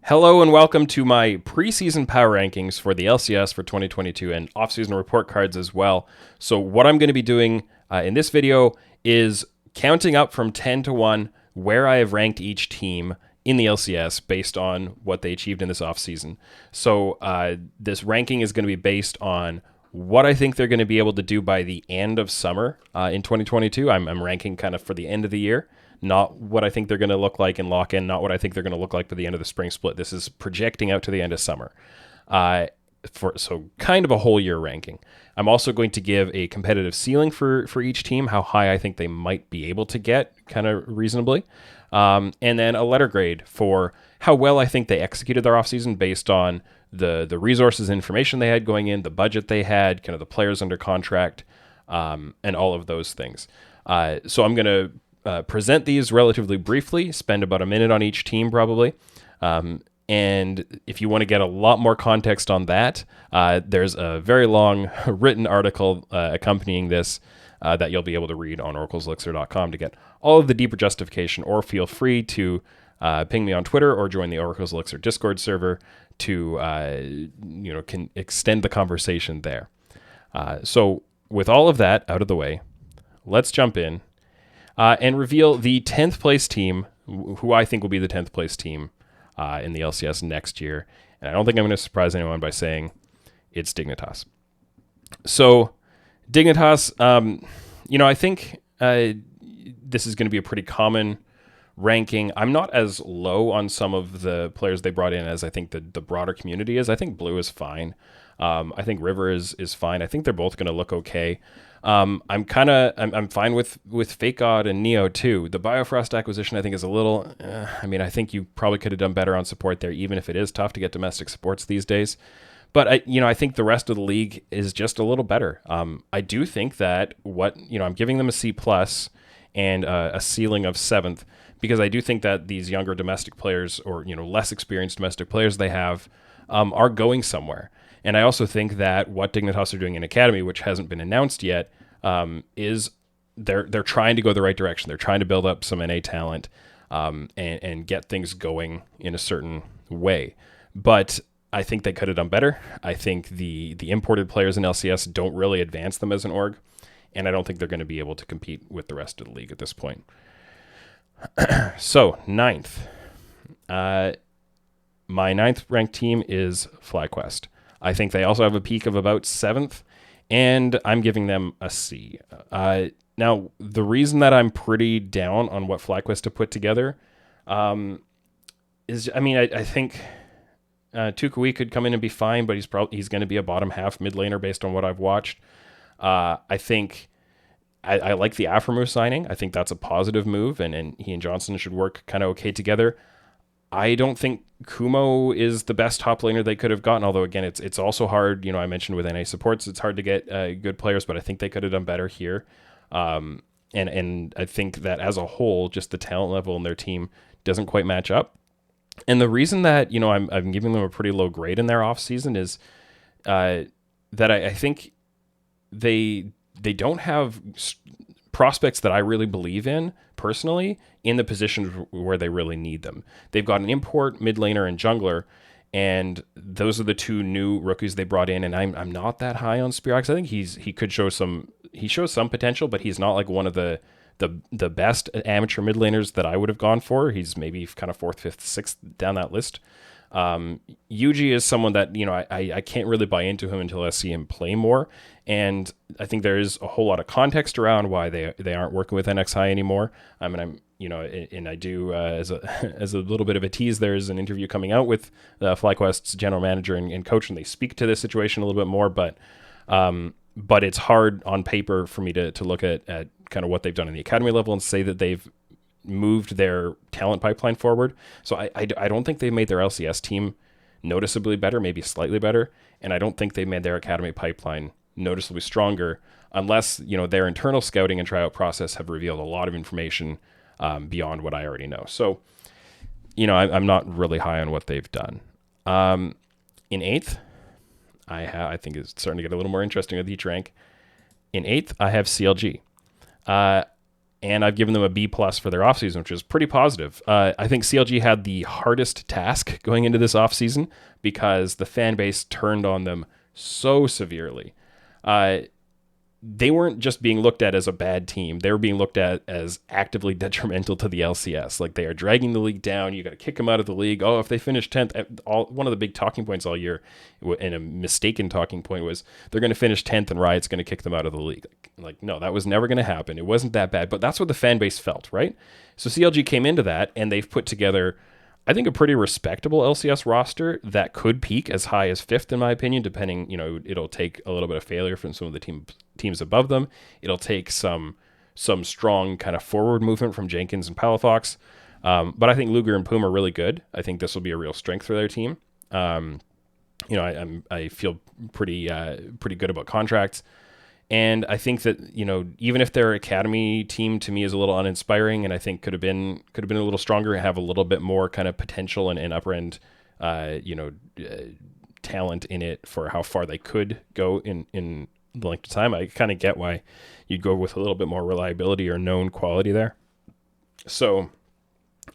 Hello and welcome to my preseason power rankings for the LCS for 2022 and offseason report cards as well. So what I'm going to be doing in this video is counting up from 10 to 1 where I have ranked each team in the LCS based on what they achieved in this offseason. So this ranking is going to be based on what I think they're going to be able to do by the end of summer in 2022. I'm ranking kind of for the end of the year, not what I think they're going to look like in lock-in, not what I think they're going to look like by the end of the spring split. This is projecting out to the end of summer. So kind of a whole year ranking. I'm also going to give a competitive ceiling for each team, how high I think they might be able to get kind of reasonably. And then a letter grade for how well I think they executed their offseason based on the resources and information they had going in, the budget they had, kind of the players under contract, and all of those things. So I'm going to present these relatively briefly, spend about a minute on each team probably. And if you want to get a lot more context on that, there's a very long written article accompanying this that you'll be able to read on oracleselixir.com to get all of the deeper justification, or feel free to ping me on Twitter or join the Oracle's Elixir Discord server to can extend the conversation there. So with all of that out of the way, let's jump in and reveal the 10th place team, who I think will be the 10th place team in the LCS next year. And I don't think I'm going to surprise anyone by saying it's Dignitas. So Dignitas, I think this is going to be a pretty common ranking. I'm not as low on some of the players they brought in as I think the broader community is. I think Blue is fine. I think River is fine. I think they're both going to look okay. I'm fine with Fake God and Neo too. The Biofrost acquisition I think is a little. I think you probably could have done better on support there, even if it is tough to get domestic supports these days. But I think the rest of the league is just a little better. I do think that I'm giving them a C+ and a ceiling of 7th, because I do think that these younger domestic players, or less experienced domestic players they have, are going somewhere. And I also think that what Dignitas are doing in Academy, which hasn't been announced yet, is they're trying to go the right direction. They're trying to build up some NA talent and get things going in a certain way. But I think they could have done better. I think the imported players in LCS don't really advance them as an org, and I don't think they're going to be able to compete with the rest of the league at this point. So, 9th. My 9th ranked team is FlyQuest. I think they also have a peak of about 7th, and I'm giving them a C. Now, the reason that I'm pretty down on what FlyQuest have put together is, I think Tukui could come in and be fine, but he's going to be a bottom half mid laner based on what I've watched. I think I like the Aframu signing. I think that's a positive move, and he and Johnson should work kind of okay together. I don't think Kumo is the best top laner they could have gotten, although, again, it's also hard. I mentioned with NA supports, it's hard to get good players, but I think they could have done better here. And I think that as a whole, just the talent level in their team doesn't quite match up. And the reason that, I'm giving them a pretty low grade in their offseason is that I think they don't have prospects that I really believe in personally in the positions where they really need them. They've got an import, mid laner, and jungler, and those are the two new rookies they brought in. And I'm not that high on Spirax. I think he shows some potential, but he's not like one of the best amateur mid laners that I would have gone for. He's maybe kind of 4th, 5th, 6th down that list. Yuji is someone that, I can't really buy into him until I see him play more. And I think there is a whole lot of context around why they aren't working with NXI anymore. And I do, as a little bit of a tease, there's an interview coming out with FlyQuest's general manager and coach, and they speak to this situation a little bit more, but it's hard on paper for me to look at kind of what they've done in the academy level and say that they've moved their talent pipeline forward. So I don't think they've made their LCS team noticeably better, maybe slightly better, and I don't think they've made their academy pipeline noticeably stronger, unless their internal scouting and tryout process have revealed a lot of information beyond what I already know. So I'm not really high on what they've done. In 8th, I think it's starting to get a little more interesting with each rank. In 8th, I have CLG. and I've given them a B plus for their offseason, which is pretty positive. I think CLG had the hardest task going into this offseason because the fan base turned on them so severely. They weren't just being looked at as a bad team. They were being looked at as actively detrimental to the LCS. Like, they are dragging the league down. You got to kick them out of the league. Oh, if they finish 10th, one of the big talking points all year, and a mistaken talking point, was they're going to finish 10th and Riot's going to kick them out of the league. Like, no, that was never going to happen. It wasn't that bad, but that's what the fan base felt, right? So CLG came into that, and they've put together, I think, a pretty respectable LCS roster that could peak as high as 5th, in my opinion, depending, it'll take a little bit of failure from some of the teams above them. It'll take some strong kind of forward movement from Jenkins and Palafox. But I think Luger and Puma are really good. I think this will be a real strength for their team. I feel pretty good about contracts. And I think that, even if their academy team to me is a little uninspiring, and I think could have been a little stronger and have a little bit more kind of potential and upper end, talent in it for how far they could go in the length of time, I kind of get why you'd go with a little bit more reliability or known quality there. So,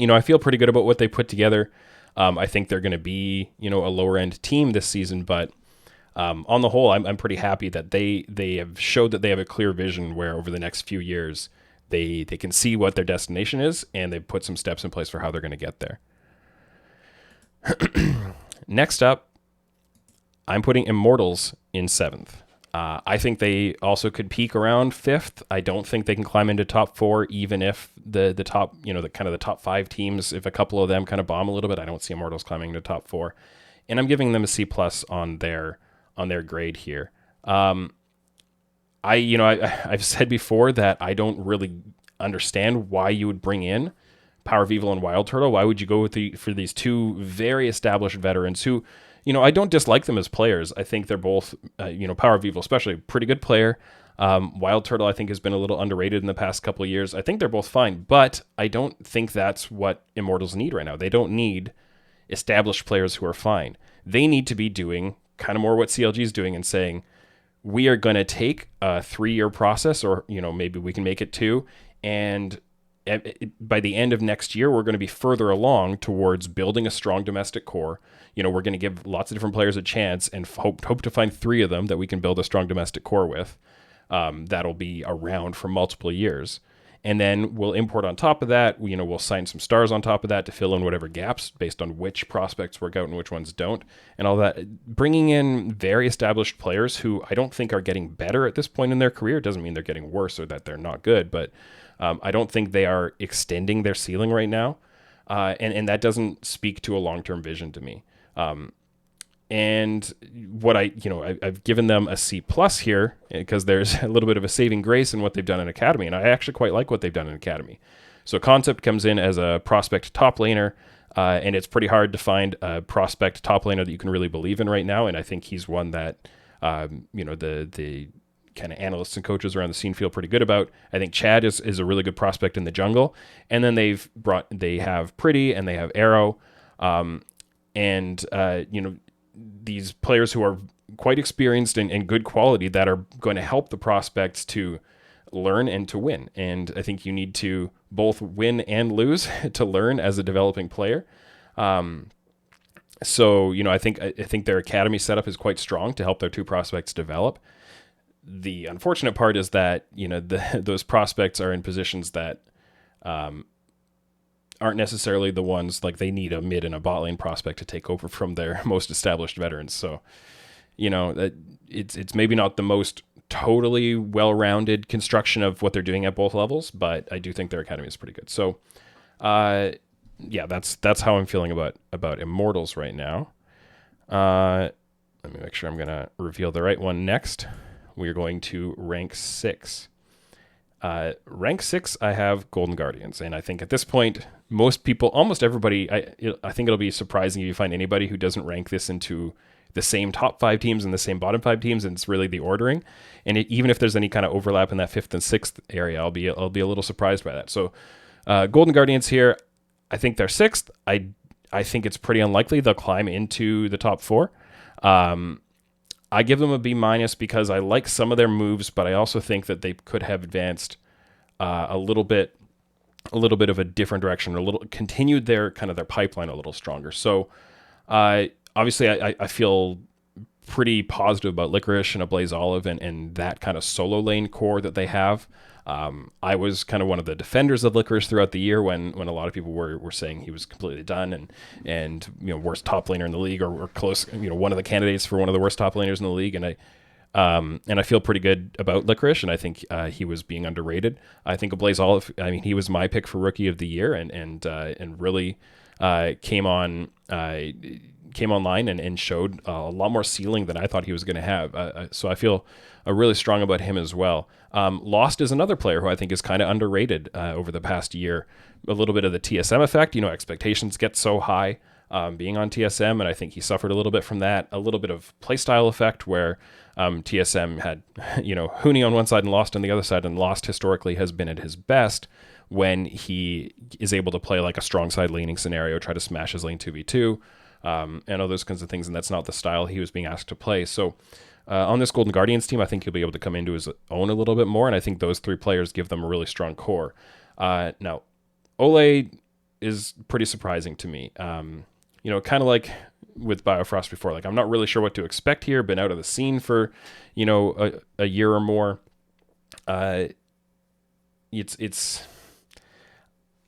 I feel pretty good about what they put together. I think they're going to be, a lower end team this season, but on the whole, I'm pretty happy that they have showed that they have a clear vision where over the next few years they can see what their destination is, and they've put some steps in place for how they're going to get there. Next up, I'm putting Immortals in 7th. I think they also could peak around 5th. I don't think they can climb into top 4, even if the top, the top 5 teams, if a couple of them kind of bomb a little bit, I don't see Immortals climbing into top 4. And I'm giving them a C plus on their grade here. I've said before that I don't really understand why you would bring in Power of Evil and Wild Turtle. Why would you go for these two very established veterans who, I don't dislike them as players. I think they're both, Power of Evil especially, a pretty good player. Wild Turtle, I think, has been a little underrated in the past couple of years. I think they're both fine, but I don't think that's what Immortals need right now. They don't need established players who are fine. They need to be doing kind of more what CLG is doing and saying, we are going to take a 3-year process, or, maybe we can make it 2. And by the end of next year, we're going to be further along towards building a strong domestic core. We're going to give lots of different players a chance and hope to find 3 of them that we can build a strong domestic core with. That'll be around for multiple years. And then we'll import on top of that, we'll sign some stars on top of that to fill in whatever gaps based on which prospects work out and which ones don't, and all that. Bringing in very established players who I don't think are getting better at this point in their career. It doesn't mean they're getting worse or that they're not good, but I don't think they are extending their ceiling right now. And that doesn't speak to a long-term vision to me. And what I've given them a C plus here because there's a little bit of a saving grace in what they've done in Academy. And I actually quite like what they've done in Academy. So Concept comes in as a prospect top laner, and it's pretty hard to find a prospect top laner that you can really believe in right now. And I think he's one that, the kind of analysts and coaches around the scene feel pretty good about. I think Chad is a really good prospect in the jungle. And then they have Pretty and they have Arrow. These players who are quite experienced and good quality that are going to help the prospects to learn and to win. And I think you need to both win and lose to learn as a developing player. So I think their academy setup is quite strong to help their 2 prospects develop. The unfortunate part is that, those prospects are in positions that aren't necessarily the ones, like they need a mid and a bot lane prospect to take over from their most established veterans. So, it's maybe not the most totally well-rounded construction of what they're doing at both levels, but I do think their academy is pretty good. So, that's how I'm feeling about Immortals right now. Let me make sure I'm going to reveal the right one next. We're going to rank 6. Rank 6, I have Golden Guardians, and I think at this point, most people, almost everybody, I think it'll be surprising if you find anybody who doesn't rank this into the same top 5 teams and the same bottom 5 teams, and it's really the ordering. And even if there's any kind of overlap in that 5th and 6th area, I'll be a little surprised by that. So, Golden Guardians here, I think they're 6th. I think it's pretty unlikely they'll climb into the top 4. I give them a B- because I like some of their moves, but I also think that they could have advanced a little bit of a different direction, continued their pipeline a little stronger. So obviously I feel pretty positive about Licorice and Ablaze Olive and that kind of solo lane core that they have. I was kind of one of the defenders of Licorice throughout the year when a lot of people were saying he was completely done and worst top laner in the league or close, one of the candidates for one of the worst top laners in the league. And I feel pretty good about Licorice, and I think he was being underrated. I think Ablaze Olive, I mean, he was my pick for Rookie of the Year and really came online and showed a lot more ceiling than I thought he was going to have. So I feel really strong about him as well. Lost is another player who I think is kind of underrated over the past year. A little bit of the TSM effect, expectations get so high being on TSM, and I think he suffered a little bit from that. A little bit of playstyle effect where TSM had, Huni on one side and Lost on the other side, and Lost historically has been at his best when he is able to play like a strong side laning scenario, try to smash his lane 2v2, and all those kinds of things, and that's not the style he was being asked to play. So on this Golden Guardians team, I think he'll be able to come into his own a little bit more, and I think those three players give them a really strong core. Now, Ole is pretty surprising to me. Kind of like with Biofrost before, like I'm not really sure what to expect here. Been out of the scene for, a year or more. It's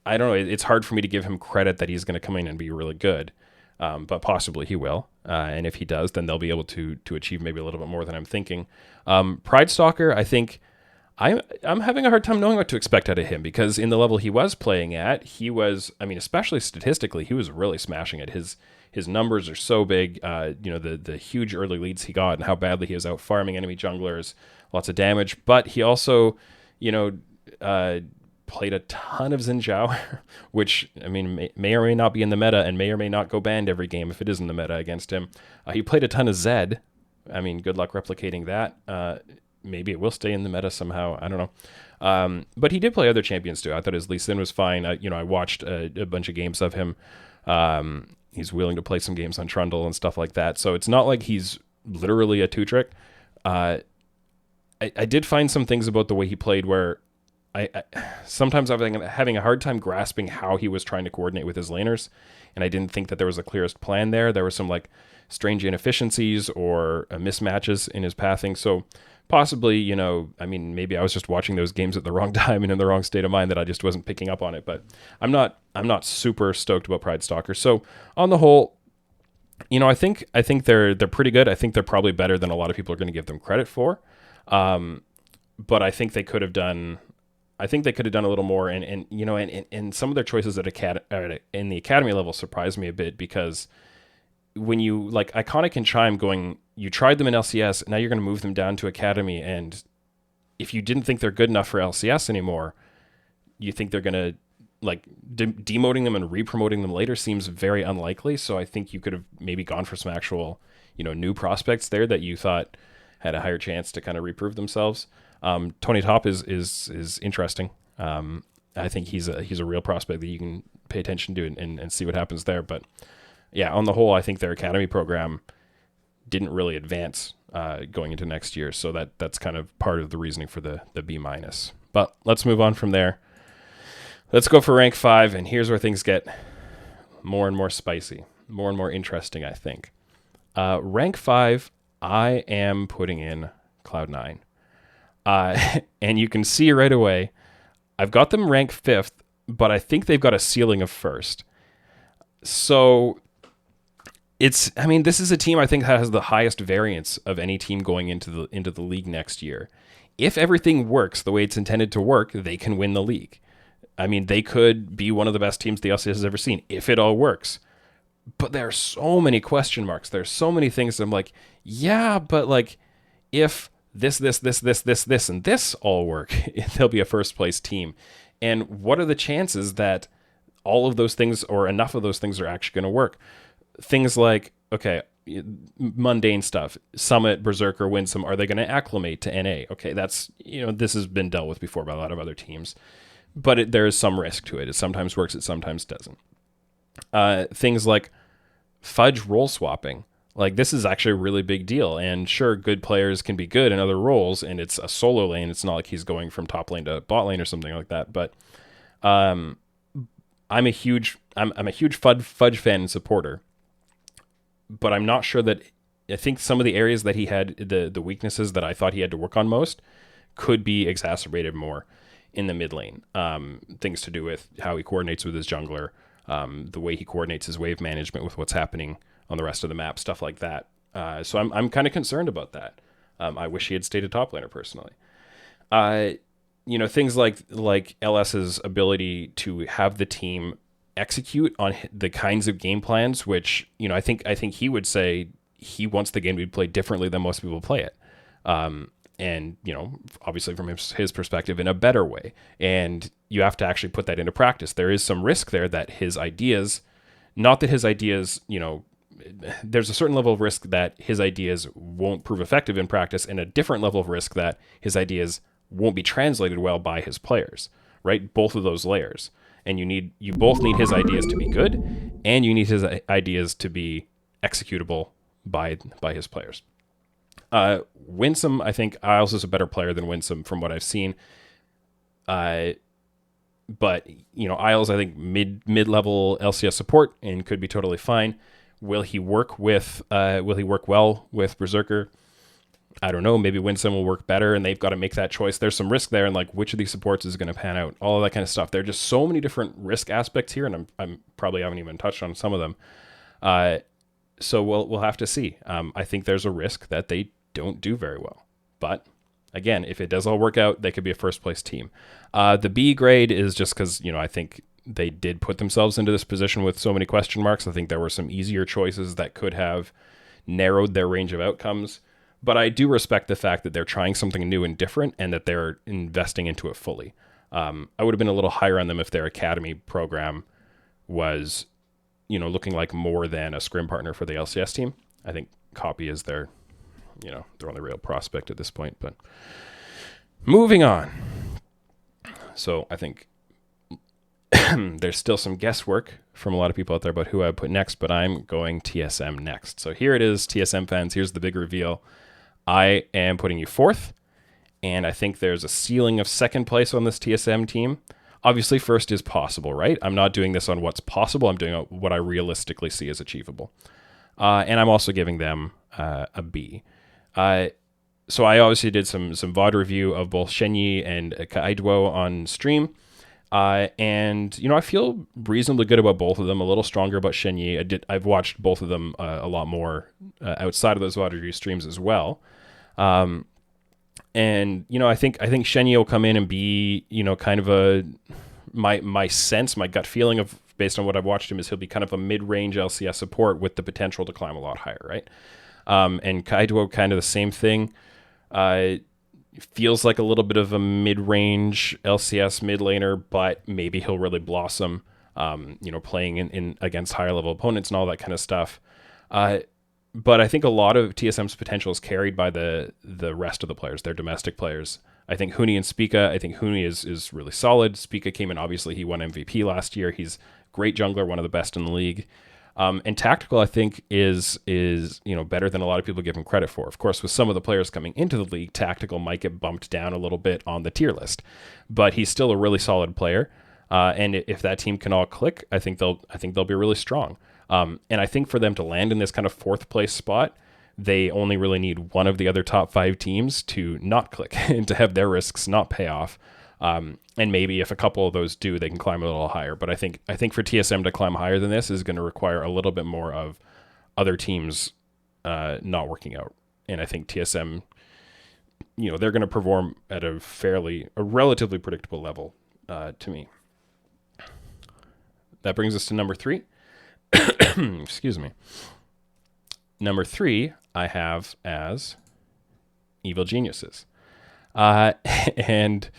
I don't know. It's hard for me to give him credit that he's going to come in and be really good. But possibly he will. And if he does, then they'll be able to achieve maybe a little bit more than I'm thinking. Pride Stalker, I think I'm having a hard time knowing what to expect out of him, because in the level he was playing at, he was, I mean, especially statistically, he was really smashing it. His numbers are so big, the huge early leads he got and how badly he was out farming enemy junglers, lots of damage. But he also, played a ton of Xin Zhao, which, I mean, may or may not be in the meta and may or may not go banned every game if it is in the meta against him. He played a ton of Zed. I mean, good luck replicating that. Maybe it will stay in the meta somehow. I don't know. But he did play other champions too. I thought his Lee Sin was fine. I watched a bunch of games of him. He's willing to play some games on Trundle and stuff like that. So it's not like he's literally a two-trick. I did find some things about the way he played where I sometimes I was having a hard time grasping how he was trying to coordinate with his laners, and I didn't think that there was a clearest plan there. There were some like strange inefficiencies or mismatches in his pathing. So possibly, maybe I was just watching those games at the wrong time and in the wrong state of mind that I just wasn't picking up on it. But I'm not super stoked about Pride Stalker. So on the whole, I think they're pretty good. I think they're probably better than a lot of people are going to give them credit for. But I think they could have done a little more, and some of their choices in the academy level surprised me a bit, because when you like Iconic and Chime you tried them in LCS, now you're going to move them down to academy, and if you didn't think they're good enough for LCS anymore, you think they're going to like demoting them and re-promoting them later seems very unlikely. So I think you could have maybe gone for some actual, new prospects there that you thought had a higher chance to kind of reprove themselves. Tony Top is interesting. I think he's a real prospect that you can pay attention to and see what happens there. But yeah, on the whole, I think their academy program didn't really advance going into next year. So that's kind of part of the reasoning for the B-. But let's move on from there. Let's go for rank 5, and here's where things get more and more spicy, more and more interesting, I think. Rank 5, I am putting in Cloud9. And you can see right away, I've got them ranked 5th, but I think they've got a ceiling of 1st. So this is a team I think has the highest variance of any team going into the league next year. If everything works the way it's intended to work, they can win the league. I mean, they could be one of the best teams the LCS has ever seen if it all works. But there are so many question marks. There's so many things that I'm like, yeah, but like if this, and this all work, they'll be a first place team. And what are the chances that all of those things or enough of those things are actually going to work? Things like, okay, mundane stuff. Summit, Berserker, Winsome, are they going to acclimate to NA? Okay, that's, this has been dealt with before by a lot of other teams. But there is some risk to it. It sometimes works, it sometimes doesn't. Things like Fudge role swapping. Like, this is actually a really big deal. And sure, good players can be good in other roles, and it's a solo lane. It's not like he's going from top lane to bot lane or something like that. But I'm a huge Fudge fan and supporter. But I'm not sure that I think some of the areas that he had the weaknesses that I thought he had to work on most could be exacerbated more in the mid lane. Things to do with how he coordinates with his jungler, the way he coordinates his wave management with what's happening on the rest of the map, stuff like that. So I'm kind of concerned about that. I wish he had stayed a top laner personally. Things like LS's ability to have the team execute on the kinds of game plans, which I think he would say he wants the game to be played differently than most people play it. And obviously from his perspective, in a better way. And you have to actually put that into practice. There is some risk there that his ideas, not that his ideas, there's a certain level of risk that his ideas won't prove effective in practice, and a different level of risk that his ideas won't be translated well by his players, right? Both of those layers. And you both need his ideas to be good, and you need his ideas to be executable by his players. Winsome, I think Isles is a better player than Winsome from what I've seen. But Isles, I think mid-level LCS support and could be totally fine. Will he work well with Berserker? I don't know. Maybe Winsome will work better, and they've got to make that choice. There's some risk there, and like which of these supports is going to pan out, all of that kind of stuff. There are just so many different risk aspects here, and I'm probably haven't even touched on some of them. So we'll have to see. I think there's a risk that they don't do very well, but again, if it does all work out, they could be a first place team. The B grade is just because I think they did put themselves into this position with so many question marks. I think there were some easier choices that could have narrowed their range of outcomes. But I do respect the fact that they're trying something new and different and that they're investing into it fully. I would have been a little higher on them if their academy program was, looking like more than a scrim partner for the LCS team. I think Copy is their only real prospect at this point. But moving on. So I think there's still some guesswork from a lot of people out there about who I put next, but I'm going TSM next. So here it is, TSM fans. Here's the big reveal. I am putting you fourth, and I think there's a ceiling of second place on this TSM team. Obviously, first is possible, right? I'm not doing this on what's possible. I'm doing what I realistically see as achievable. And I'm also giving them a B. So I obviously did some VOD review of both Shenyi and Kaiduo on stream. And I feel reasonably good about both of them, a little stronger about Shenyi. I've watched both of them a lot more outside of those VOD review streams as well. And I think Shenyi will come in and be, kind of my sense, my gut feeling of based on what I've watched him is he'll be kind of a mid-range LCS support with the potential to climb a lot higher, right? And Kaiduo, kind of the same thing. Feels like a little bit of a mid-range LCS mid laner, but maybe he'll really blossom, playing in against higher level opponents and all that kind of stuff. But I think a lot of TSM's potential is carried by the rest of the players, their domestic players. I think Huni and Spica, I think Huni is really solid. Spica came in, obviously he won MVP last year. He's a great jungler, one of the best in the league. And Tactical, I think, is better than a lot of people give him credit for. Of course, with some of the players coming into the league, Tactical might get bumped down a little bit on the tier list, but he's still a really solid player. And if that team can all click, I think they'll be really strong. And I think for them to land in this kind of fourth place spot, they only really need one of the other top 5 teams to not click and to have their risks not pay off. And maybe if a couple of those do, they can climb a little higher. But I think for TSM to climb higher than this is going to require a little bit more of other teams not working out. And I think TSM, they're going to perform at a relatively predictable level to me. That brings us to number 3. Excuse me. Number 3 I have as Evil Geniuses. And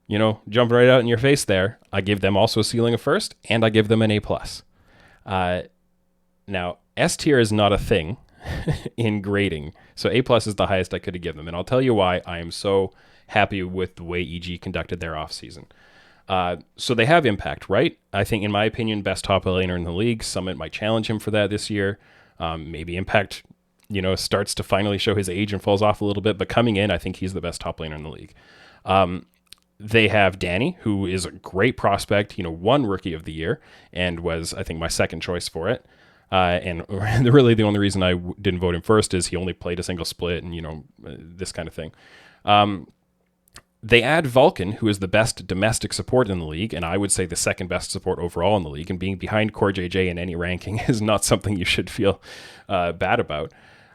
jumping right out in your face there, I give them also a ceiling of first, and I give them an A+. Now, S tier is not a thing in grading, so A+ is the highest I could have given them, and I'll tell you why I am so happy with the way EG conducted their offseason. So they have impact, right? I think, in my opinion, best top laner in the league. Summit might challenge him for that this year. Maybe Impact starts to finally show his age and falls off a little bit. But coming in, I think he's the best top laner in the league. They have Danny, who is a great prospect, won Rookie of the Year and was, I think, my second choice for it. And really the only reason I didn't vote him first is he only played a single split and, this kind of thing. They add Vulcan, who is the best domestic support in the league, and I would say the second best support overall in the league. And being behind Core JJ in any ranking is not something you should feel bad about.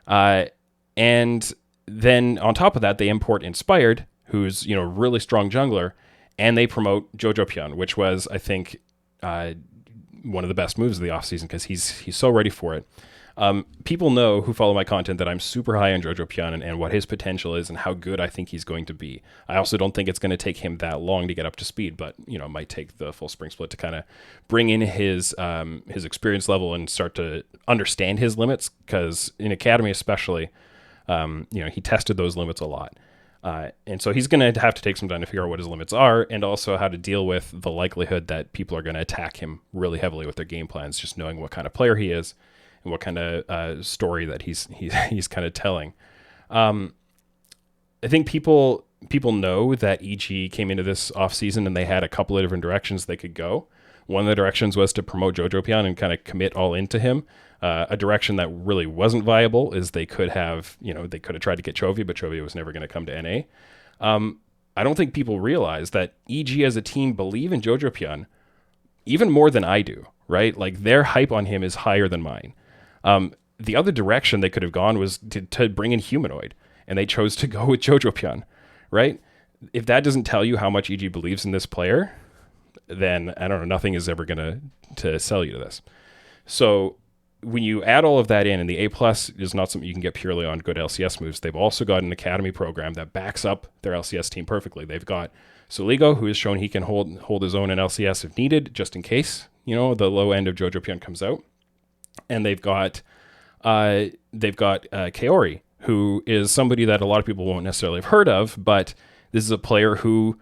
And then on top of that, they import Inspired, who's really strong jungler, and they promote Jojo Pion, which was, I think, one of the best moves of the offseason because he's so ready for it. People know who follow my content that I'm super high on Jojo Pion and what his potential is and how good I think he's going to be. I also don't think it's going to take him that long to get up to speed, but it might take the full spring split to kind of bring in his experience level and start to understand his limits. Because in Academy especially, he tested those limits a lot. And so he's going to have to take some time to figure out what his limits are and also how to deal with the likelihood that people are going to attack him really heavily with their game plans, just knowing what kind of player he is and what kind of story that he's kind of telling. I think people know that EG came into this offseason and they had a couple of different directions they could go. One of the directions was to promote Jojo Pion and kind of commit all into him. A direction that really wasn't viable is they could have tried to get Chovy, but Chovy was never going to come to NA. I don't think people realize that EG as a team believe in Jojo Pion even more than I do, right? Like their hype on him is higher than mine. The other direction they could have gone was to bring in Humanoid, and they chose to go with Jojo Pion, right? If that doesn't tell you how much EG believes in this player, then I don't know, nothing is ever going to sell you to this. So when you add all of that in, and the A+ is not something you can get purely on good LCS moves, they've also got an academy program that backs up their LCS team perfectly. They've got Soligo, who has shown he can hold his own in LCS if needed, just in case, the low end of Jojo Pion comes out. And they've got Kaori, who is somebody that a lot of people won't necessarily have heard of, but this is a player who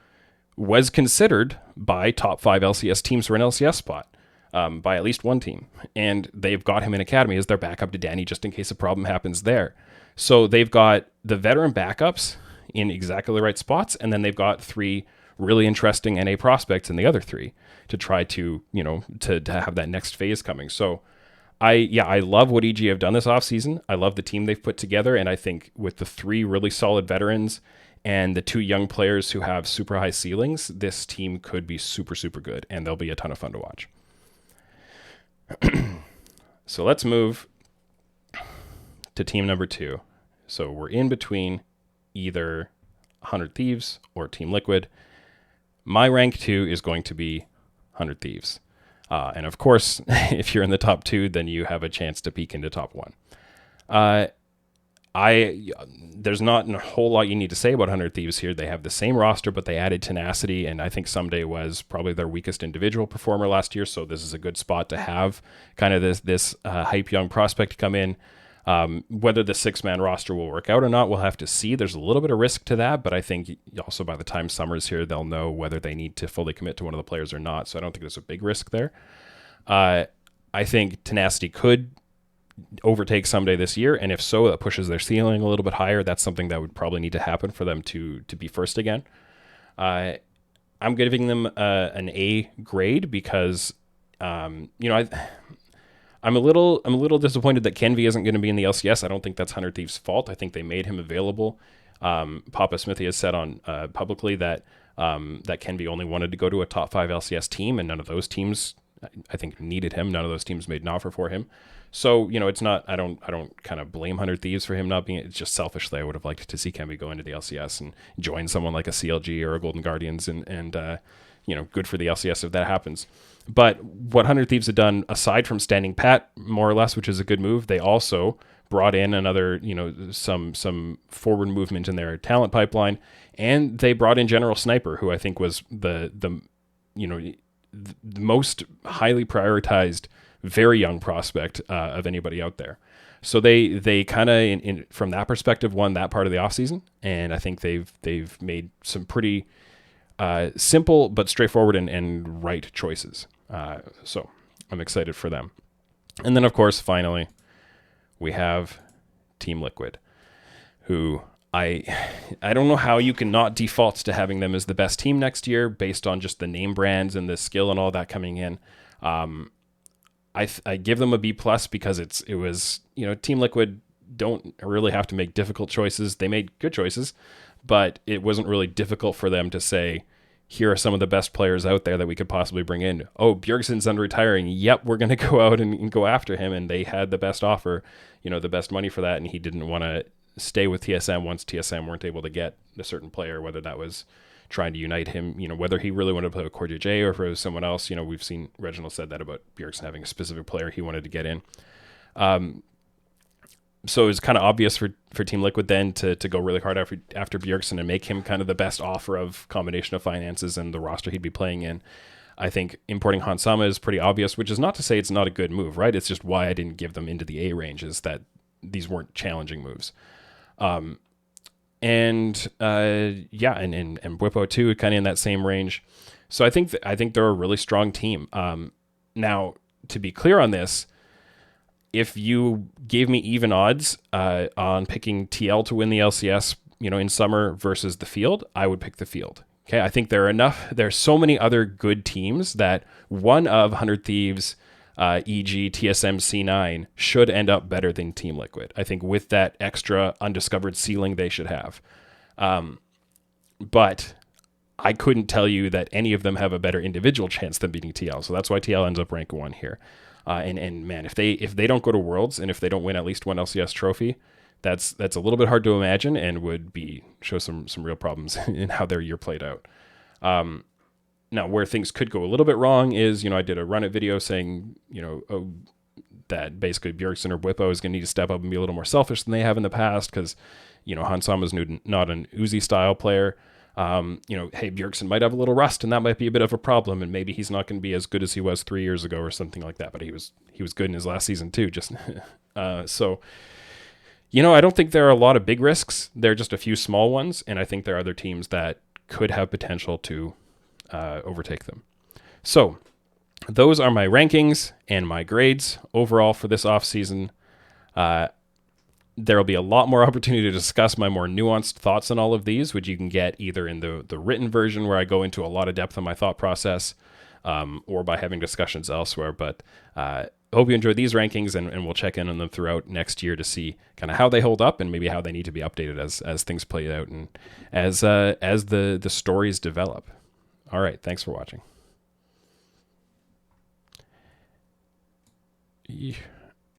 was considered by top 5 LCS teams for an LCS spot. By at least one team. And they've got him in Academy as their backup to Danny just in case a problem happens there. So they've got the veteran backups in exactly the right spots, and then they've got 3 really interesting NA prospects in the other 3 to try to have that next phase coming. So I love what EG have done this offseason. I love the team they've put together, and I think with the 3 really solid veterans and the 2 young players who have super high ceilings, this team could be super, super good, and they'll be a ton of fun to watch. So let's move to team number 2. So we're in between either 100 Thieves or Team Liquid. My rank 2 is going to be 100 Thieves. And of course, if you're in the top 2, then you have a chance to peek into top 1. There's not a whole lot you need to say about 100 Thieves here. They have the same roster, but they added Tenacity, and I think Someday was probably their weakest individual performer last year, so this is a good spot to have kind of this hype young prospect come in. Whether the 6-man roster will work out or not, we'll have to see. There's a little bit of risk to that, but I think also by the time summer's here, they'll know whether they need to fully commit to one of the players or not, so I don't think there's a big risk there. I think Tenacity could overtake Someday this year, and if so, that pushes their ceiling a little bit higher. That's something that would probably need to happen for them to be first again. I'm giving them an A grade because I'm a little disappointed that Kenvi isn't going to be in the LCS. I don't think that's 100 Thieves' fault. I think they made him available. Papa Smithy has said on publicly that Kenvi only wanted to go to a top 5 LCS team, and none of those teams, I think, needed him. None of those teams made an offer for him. So, it's not, I don't kind of blame 100 Thieves for him not being, it's just selfishly, I would have liked to see Kenvi go into the LCS and join someone like a CLG or a Golden Guardians and good for the LCS if that happens. But what 100 Thieves have done, aside from standing pat, more or less, which is a good move, they also brought in another, some forward movement in their talent pipeline, and they brought in General Sniper, who I think was the most highly prioritized very young prospect of anybody out there. So they kind of, from that perspective, won that part of the offseason, and I think they've made some pretty simple but straightforward and right choices. So I'm excited for them. And then, of course, finally, we have Team Liquid, who I don't know how you can not default to having them as the best team next year based on just the name brands and the skill and all that coming in. I give them a B+ because it was, Team Liquid don't really have to make difficult choices. They made good choices, but it wasn't really difficult for them to say, here are some of the best players out there that we could possibly bring in. Oh, Bjergsen's retiring. Yep, we're going to go out and go after him. And they had the best offer, the best money for that. And he didn't want to stay with TSM once TSM weren't able to get a certain player, whether that was trying to unite him, whether he really wanted to play with Cordia J or if it was someone else. We've seen Reginald said that about Bjergsen having a specific player he wanted to get in. So it was kind of obvious for Team Liquid then to go really hard after Bjergsen and make him kind of the best offer of combination of finances and the roster he'd be playing in. I think importing Hansama is pretty obvious, which is not to say it's not a good move, right? It's just why I didn't give them into the A range, is that these weren't challenging moves. And Bwipo too, kind of in that same range. So I think they're a really strong team. Now, to be clear on this, if you gave me even odds on picking TL to win the LCS, in summer versus the field, I would pick the field. Okay, I think there's so many other good teams that one of 100 Thieves, e.g. TSM C9, should end up better than Team Liquid. I think with that extra undiscovered ceiling they should have. But I couldn't tell you that any of them have a better individual chance than beating TL. So that's why TL ends up rank 1 here. And man, if they don't go to Worlds and if they don't win at least one LCS trophy, that's a little bit hard to imagine and would show some real problems in how their year played out. Now, where things could go a little bit wrong is, I did a run it video saying, that basically Bjergsen or Bwipo is going to need to step up and be a little more selfish than they have in the past because, Hansama is not an Uzi style player. Hey, Bjergsen might have a little rust and that might be a bit of a problem, and maybe he's not going to be as good as he was 3 years ago or something like that, but he was good in his last season too. Just so, I don't think there are a lot of big risks. There are just a few small ones, and I think there are other teams that could have potential to overtake them. So those are my rankings and my grades overall for this offseason. There will be a lot more opportunity to discuss my more nuanced thoughts on all of these, which you can get either in the written version where I go into a lot of depth on my thought process, or by having discussions elsewhere. But I hope you enjoyed these rankings, and we'll check in on them throughout next year to see kind of how they hold up and maybe how they need to be updated as things play out and as the stories develop. All right, thanks for watching.